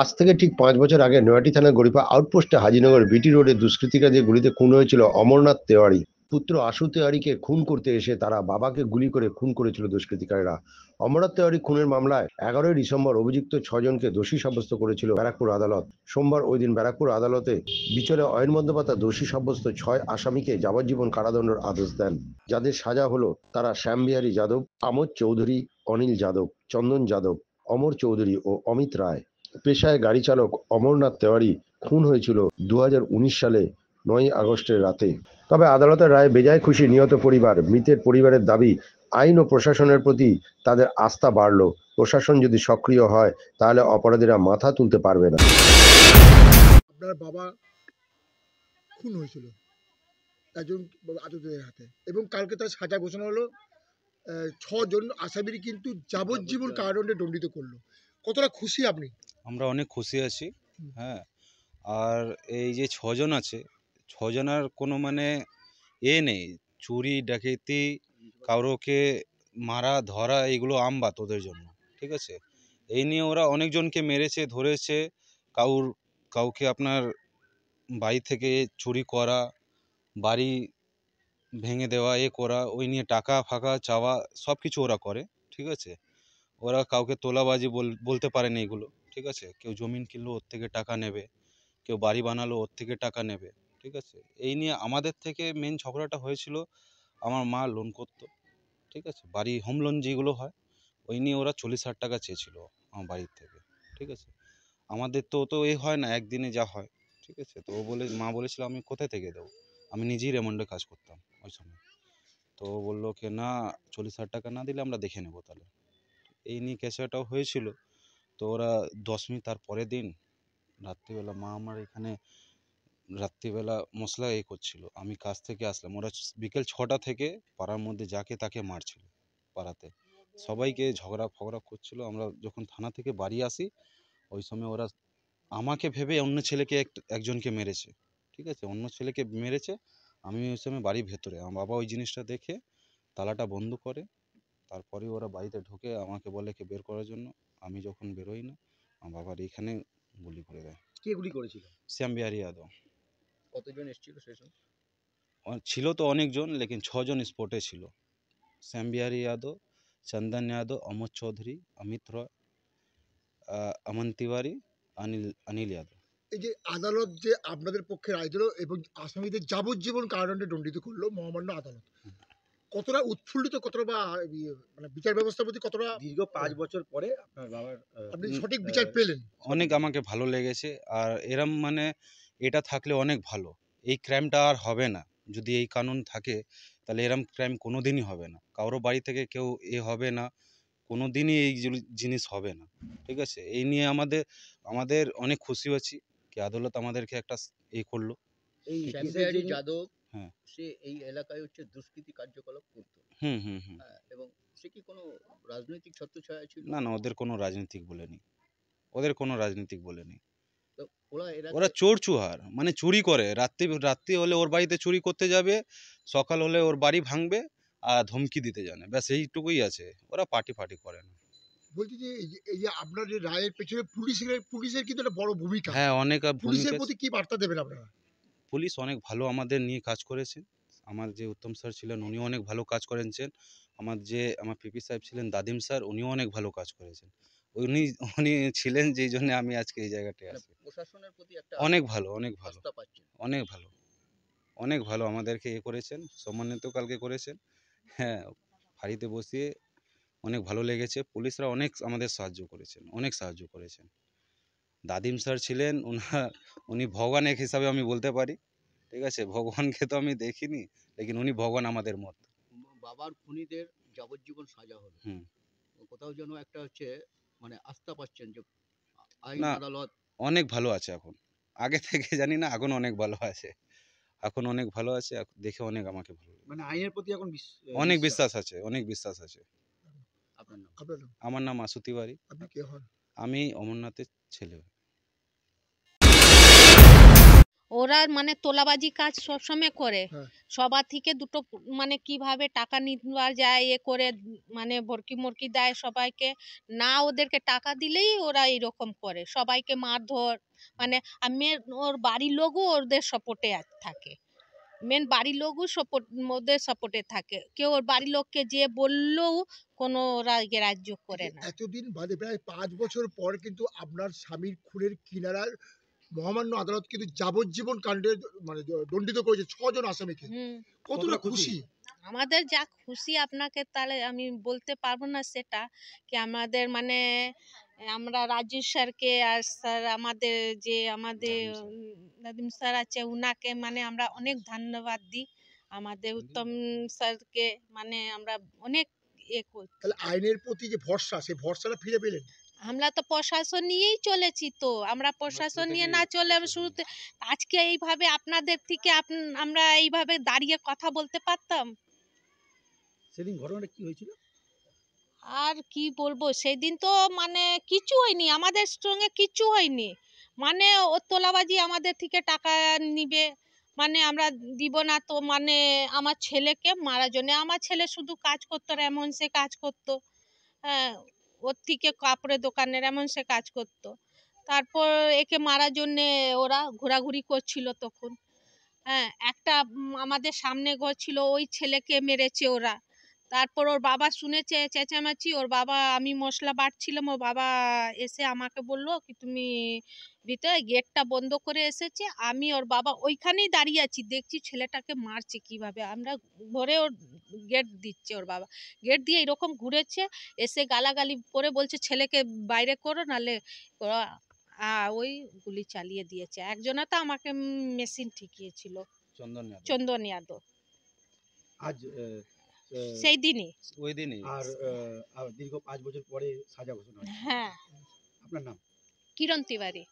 আজ থেকে ঠিক ৫ বছর আগে নয়াটি থানার গড়িপা আউটপোস্টে হাজিনগর বিটি রোডে দুষ্কৃতিকারীদের গুলিতে খুন হয়েছিল অমরনাথ তেওয়ারি। পুত্র আশু তেওয়ারিকে খুন করতে এসে তারা বাবাকে গুলি করে খুন করেছিল দুষ্কৃতিকারীরা। অমরনাথ তেওয়ারি খুনের মামলায় ১১ই ডিসেম্বর অভিযুক্ত ৬জনকে দোষী সাব্যস্ত করেছিল ব্যারাকপুর আদালত। সোমবার ওই দিন ব্যারাকপুর আদালতে বিচারে অয়ন বন্দ্যোপাধ্যায় দোষী সাব্যস্ত ৬ আসামিকে যাবজ্জীবন কারাদণ্ডের আদেশ দেন। যাদের সাজা হলো তারা শ্যামবিহারী যাদব, আমোদ চৌধুরী, অনিল যাদব, চন্দন যাদব, অমর চৌধুরী ও অমিত রায়। পেশায় গাড়ি চালক অমরনাথ তেওয়ারি খুন হয়েছিল ২০১৯ সালে ৯ আগস্টের রাতে। তবে আদালতের রায়ে বেজায় খুশি নিহত পরিবার। মৃতের পরিবারের দাবি, আইন ও প্রশাসনের প্রতি তাদের আস্থা বাড়ল। প্রশাসন যদি সক্রিয় হয় তাহলে অপরাধীরা মাথা তুলতে পারবে না। আপনার বাবা খুন হয়েছিল একজন আততায়ীর হাতে এবং কালকে তার সাজা ঘোষণা হলো। ৬জন আসামির কিন্তু যাবজ্জীবন কারাদণ্ডে দণ্ডিত করলো। কতটা খুশি আপনি? আমরা অনেক খুশি আছি। হ্যাঁ, আর এই যে ৬জন আছে, ৬জনের কোনো নেই। চুরি ডাকাতি কাউকে মারা ধরা এগুলো আমবাত ওদের জন্য, ঠিক আছে। এই নিয়ে ওরা অনেকজনকে মেরেছে, ধরেছে। কাউকে আপনার বাড়ি থেকে চুরি করা, বাড়ি ভেঙে দেওয়া, করা, ওই নিয়ে টাকা ফাঁকা চাওয়া, সব কিছু ওরা করে, ঠিক আছে। ওরা কাউকে তোলাবাজি বলতে পারে না এগুলো, ঠিক আছে। কেউ জমিন কিনলো ওর থেকে টাকা নেবে, কেউ বাড়ি বানালো ওর থেকে টাকা নেবে, ঠিক আছে। এই নিয়ে আমাদের থেকে মেন ঝগড়াটা হয়েছিল। আমার মা লোন করতো, ঠিক আছে, বাড়ি হোম লোন যেগুলো হয়, ওই নিয়ে ওরা ৪০,০০০ টাকা চেয়েছিল আমার বাড়ির থেকে, ঠিক আছে। আমাদের তো হয় না একদিনে যা হয়, ঠিক আছে। তো মা বলেছিল আমি কোথায় থেকে দেবো, আমি নিজেই রেমন্ডে কাজ করতাম ওই সময়। তো ও বললো কি না, ৪০,০০০ টাকা না দিলে আমরা দেখে নেবো তাহলে। এই নিয়ে কেসটাও হয়েছিল। তো ওরা ১০ মিনিট তার পরের দিন রাত্রিবেলা মা আমার এখানে রাত্রিবেলা মশলা করছিল, আমি কাজ থেকে আসলাম। ওরা বিকেল ৬টা থেকে পাড়ার মধ্যে যাকে তাকে মারছিল, পাড়াতে সবাইকে ঝগড়া ফগড়া করছিল। আমরা যখন থানা থেকে বাড়ি আসি ওই সময় ওরা আমাকে ভেবে অন্য ছেলেকে একজনকে মেরেছে, ঠিক আছে, অন্য ছেলেকে মেরেছে। আমি ওই সময় বাড়ির ভেতরে, আমার বাবা ওই জিনিসটা দেখে তালাটা বন্ধ করে, তারপরে ওরা বাড়িতে ঢোকে, আমাকে বলে কি বের করার জন্য। আমি যখন বেরোই না, আমার বাবার এইখানে গুলি করে দেয়। কে গুলি করেছিল? শ্যামবিহারী যাদব। কতজন এসেছিল সেই সময়? ছিল তো অনেকজন, লেকিন ৬জন স্পটে ছিল। শ্যামবিহারী যাদব, চন্দন যাদব, অমর চৌধুরী, অমিত রয়, অমন তিওয়ারি, অনিল যাদব। এই যে আদালত যে আপনাদের পক্ষে রায় দিল এবং আসামিদের যাবজ্জীবন কারাদণ্ডে দণ্ডিত করলো মহামান্য আদালত, কতটা উৎফুল্লিত, কতটা বা বিচার ব্যবস্থার প্রতি কতটা? দীর্ঘ ৫ বছর পরে আপনার বাবার আপনি সঠিক বিচার পেলেন? অনেক আমাকে ভালো লেগেছে। আর এরম এটা থাকলে অনেক ভালো। এই ক্রাইমটা আর হবে না। যদি এই কানুন থাকে তাহলে এরম ক্রাইম কোনো দিনই হবে না। কারো বাড়ি থেকে কেউ হবে না, কোনো দিনই এই জিনিস হবে না, ঠিক আছে। এই নিয়ে আমাদের অনেক খুশি আছি কি আদালত আমাদেরকে একটা করলো। এই শ্যামবিহারী যাদব, হ্যাঁ, সে এই এলাকায় দুষ্কৃতি কার্যকলাপ করতো। হুম। এবং সে কি কোনো রাজনৈতিক ছত্রছায়া ছিল? না, ওদের কোনো রাজনীতিক বলেনি। তো ওরা চোর চুহার, চুরি করে। রাত্রি হলে ওর বাড়িতে চুরি করতে যাবে, সকাল হলে ওর বাড়ি ভাঙবে আর ধমকি দিতে জানে, ব্যাস এইটুকুই আছে। ওরা পার্টি করে না। বলছি যে এই যে আপনার যে রায়ের পেছনে পুলিশের কিন্তু একটা বড় ভূমিকা। হ্যাঁ, অনেক পুলিশের প্রতি কি বার্তা দেবেন আপনারা? পুলিশ অনেক ভালো আমাদের নিয়ে কাজ করেছে। আমার যে উত্তম স্যার ছিলেন উনিও অনেক ভালো কাজ করেছেন। আমার পিপি সাহেব ছিলেন, দাদিম স্যার, উনিও অনেক ভালো কাজ করেছেন। উনি ছিলেন যেই জন্য আমি আজকে এই জায়গাটায় আছি। প্রশাসনের প্রতি একটা অনেক ভালো আস্থা পাচ্ছেন। অনেক ভালো আমাদেরকে করেছেন, সম্মানিত কালকে করেছেন। হ্যাঁ, ফাঁড়িতে বসিয়ে অনেক ভালো লেগেছে। পুলিশরা অনেক আমাদের সাহায্য করেছেন। দাদিম স্যার ছিলেন, উনি ভগবান এক হিসাবে আমি বলতে পারি, ঠিক আছে। ভগবানকে তো আমি দেখিনি, লেকিন উনি ভগবান আমাদের মতো। বাবার খুনিদের যাবজ্জীবন সাজা হলো, কোথাও যেন একটা আস্থা পাচ্ছেন যে আইন আদালত অনেক ভালো আছে এখন। আগে থেকে জানি না, এখন অনেক ভালো আছে। দেখে অনেক আমাকে ভালো লাগে। আইনের প্রতি এখন অনেক বিশ্বাস আছে। আপনার নাম? আমার নাম আশু তিওয়ারি। আপনি কে হন? আমি অমরনাথের ছেলে। ওরা মানে তোলাবাজি কাজ সবসময় করে। হ্যাঁ। সবার থেকে দুটো মানে কিভাবে টাকা নেওয়া যায় এ করে মানে ভর্কি মর্কি দেয় সবাইকে। না ওদেরকে টাকা দিলেই ওরা এরকম করে। সবাইকে মারধর মানে ওর বাড়ির লোকও ওদের সাপোর্টে থাকে। মেন বাড়ির লোকও ওদের সাপোর্টে থাকে। কেউ ওর বাড়ির লোককে যেয়ে বললেও কোনো ওরা গ্রাহ্য করে না। এতদিন বাদে প্রায় ৫ বছর পর কিন্তু আপনার স্বামীর খুনের কিনারার মহামান্য আদালত কিন্তু যাবজ্জীবন কাণ্ডে মানে দণ্ডিত করেছে ৬ জন আসামিকে। হুম। কতটা খুশি? আমাদের যা খুশি আপনাকে তাহলে আমি বলতে পারবো না সেটা কি আমাদের মানে আমরা রাজু স্যারকে আর স্যার আমাদের যে আমাদের নাদিম স্যার আছে উনাকে মানে আমরা অনেক ধন্যবাদ দিই। আমাদের উত্তম স্যারকে মানে আমরা অনেক করছি। তাহলে আইনের প্রতি যে ভরসা সেই ভরসাটা ফিরে পেলেন? আমরা তো প্রশাসন নিয়েই চলেছি তো। আমরা প্রশাসন নিয়ে না চলে আমি শুরুতে আজকে এইভাবে আপনাদের থেকে আমরা এইভাবে দাঁড়িয়ে কথা বলতে পারতাম? সেদিন ঘটনাটা কি হয়েছিল? আর কি বলবো সেদিন তো মানে কিচ্ছু হয়নি, আমাদের সঙ্গে কিচ্ছু হয়নি। মানে ও তোলাবাজি আমাদের থেকে টাকা নিবে মানে আমরা দিব না তো মানে আমার ছেলেকে মারার জন্য। আমার ছেলে শুধু কাজ করতো এমন সে কাজ করতো। হ্যাঁ, ওর থেকে কাপড়ের দোকানের এমন সে কাজ করতো। তারপর একে মারার জন্যে ওরা ঘোরাঘুরি করছিল তখন। হ্যাঁ, একটা আমাদের সামনে ঘর ছিল ওই ছেলেকে মেরেছে ওরা। তারপর ওর বাবা শুনেছে চেঁচামেচি, ওর বাবা আমি মশলা বাটছিলাম, ওর বাবা এসে আমাকে বলল কি তুমি ভিতরে গেটটা বন্ধ করে এসেছে। আমি ওর বাবা ওইখানেই দাঁড়িয়ে আছি, দেখছি ছেলেটাকে মারছে কিভাবে। আমরা ঘরে ওর গেট দিচ্ছে ওর বাবা। গেট দিয়ে এরকম ঘুরেছে, এসে গালাগালি করে বলছে ছেলেকে বাইরে করো নাহলে ওরা ওই গুলি চালিয়ে দিয়েছে। একজনা তো আমাকে মেশিন ঠেকিয়েছিল, চন্দন যাদব। আজ সেই দিনই। ওই দিনই আর দীর্ঘ ৫ বছর পরে সাজা ঘোষণা হয়েছে। হ্যাঁ। আপনার নাম? কিরণ তিওয়ারি।